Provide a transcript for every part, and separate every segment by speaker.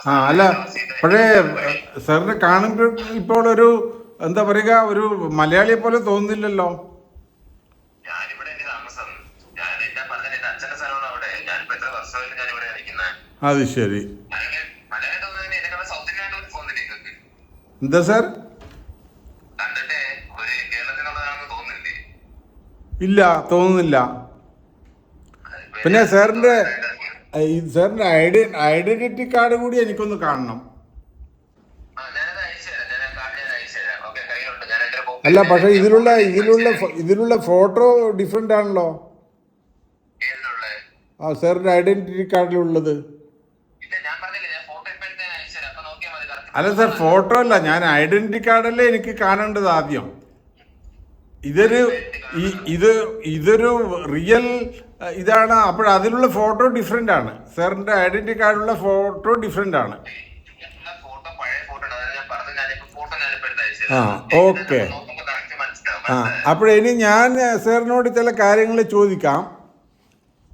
Speaker 1: ആ അല്ല പക്ഷേ സാറിനെ കാണുമ്പോൾ ഇപ്പോൾ ഒരു എന്താ പറയുക ഒരു മലയാളിയെ പോലെ തോന്നുന്നില്ലല്ലോ. അത് ശരി. എന്താ സാർ? ഇല്ല, തോന്നുന്നില്ല. പിന്നെ സാറിന്റെ ഐഡന്റിറ്റി കാർഡ് കൂടി എനിക്കൊന്ന് കാണണം. അല്ല പക്ഷെ ഇതിലുള്ള ഫോട്ടോ ഡിഫറെന്റ് ആണല്ലോ. ആ സാറിന്റെ ഐഡന്റിറ്റി കാർഡിലുള്ളത്. അല്ല സാർ, ഫോട്ടോ അല്ല, ഞാൻ ഐഡന്റിറ്റി കാർഡല്ലേ എനിക്ക് കാണേണ്ടത് ആദ്യം. ഇതൊരു റിയൽ ഇതാണ്. അപ്പോൾ അതിലുള്ള ഫോട്ടോ ഡിഫറെന്റ് ആണ്. സാറിന്റെ ഐഡന്റിറ്റി കാർഡിലുള്ള ഫോട്ടോ ഡിഫറെന്റ് ആണ്. ആ ഓക്കെ. ആ അപ്പോഴിനി ഞാൻ സാറിനോട് ചില കാര്യങ്ങൾ ചോദിക്കാം.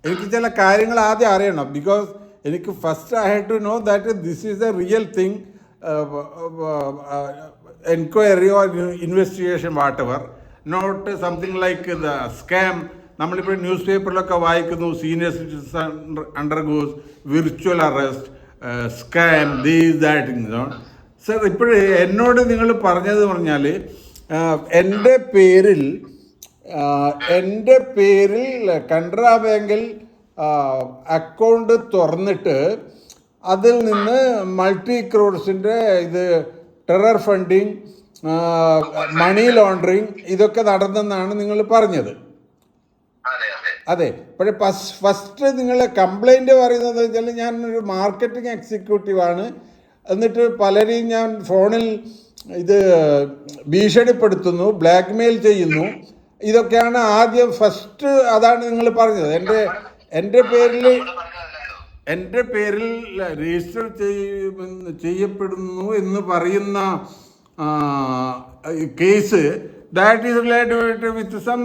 Speaker 1: എനിക്ക് ചില കാര്യങ്ങൾ ആദ്യം അറിയണം. ബിക്കോസ് എനിക്ക് first I have to know that this is a real thing, enquiry or investigation whatever, not something like the scam. നമ്മളിപ്പോൾ ന്യൂസ് പേപ്പറിലൊക്കെ വായിക്കുന്നു, senior citizen undergoes virtual arrest, scam, these that. Sir ഇപ്പോഴേ എന്നോട് നിങ്ങൾ പറഞ്ഞത് പറഞ്ഞാൽ എൻ്റെ പേരിൽ കനറ ബാങ്കിൽ അക്കൗണ്ട് തുറന്നിട്ട് അതിൽ നിന്ന് മൾട്ടി ക്രോഡ്സിൻ്റെ ഇത് ടെറർ ഫണ്ടിങ്, മണി ലോണ്ടറിങ് ഇതൊക്കെ നടന്നെന്നാണ് നിങ്ങൾ പറഞ്ഞത്. അതെ. പക്ഷേ ഫസ്റ്റ് നിങ്ങൾ കംപ്ലൈൻറ്റ് പറയുന്നത് വെച്ചാൽ ഞാനൊരു മാർക്കറ്റിംഗ് എക്സിക്യൂട്ടീവാണ്, എന്നിട്ട് പലരെയും ഞാൻ ഫോണിൽ ഇത് ഭീഷണിപ്പെടുത്തുന്നു, ബ്ലാക്ക് മെയിൽ ചെയ്യുന്നു, ഇതൊക്കെയാണ് ആദ്യം ഫസ്റ്റ്. അതാണ് നിങ്ങൾ പറഞ്ഞത്. എൻ്റെ പേരിൽ രജിസ്റ്റർ ചെയ്യപ്പെടുന്നു എന്ന് പറയുന്ന case that is related with some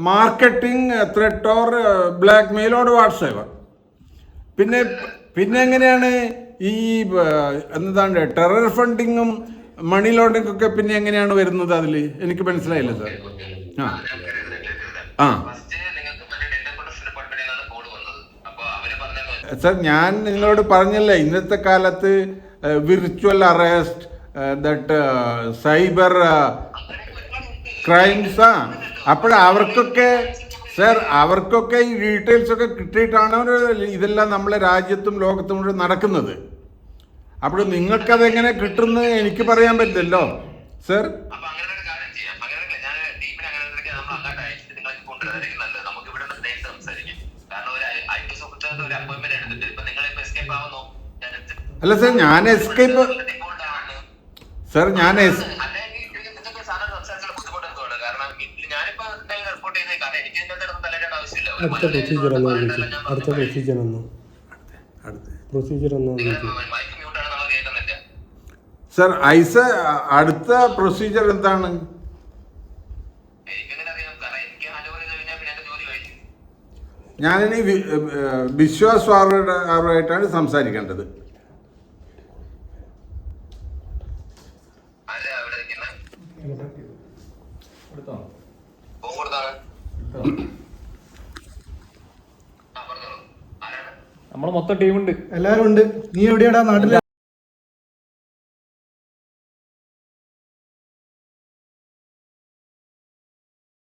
Speaker 1: marketing threat or blackmail or WhatsApp. പിന്നെ എങ്ങനെയാണ് ഈ എന്താണ് ടെറർ ഫണ്ടിങ്ങും മണി ലോണ്ടറിംഗ് ഒക്കെ പിന്നെ എങ്ങനെയാണ് വരുന്നത് അതിൽ? എനിക്ക് മനസ്സിലായില്ല സാർ. ആ സാർ, ഞാൻ നിങ്ങളോട് പറഞ്ഞല്ലേ ഇന്നത്തെ കാലത്ത് വിർച്വൽ അറസ്റ്റ്, ദറ്റ് സൈബർ ക്രൈംസാ. അപ്പോൾ അവർക്കൊക്കെ ഈ ഡീറ്റെയിൽസ് ഒക്കെ കിട്ടിയിട്ടാണ് ഇതെല്ലാം നമ്മളെ രാജ്യത്തും ലോകത്തും മുഴുവൻ നടക്കുന്നത്. അപ്പോൾ നിങ്ങൾക്കതെങ്ങനെ കിട്ടുമെന്ന് എനിക്ക് പറയാൻ പറ്റില്ലല്ലോ സർ. അല്ല സർ, ഞാൻ എസ്കേപ്പ് സർ ഐസ അടുത്ത പ്രൊസീജിയർ എന്താണ്? ഞാനിനി വിശ്വാസ് സാറുമായിട്ടാണ് സംസാരിക്കേണ്ടത്.
Speaker 2: നമ്മള് മൊത്തം ടീമുണ്ട്,
Speaker 3: എല്ലാരും ഉണ്ട്. നീ എവിടെയാടാ നാട്ടിൽ?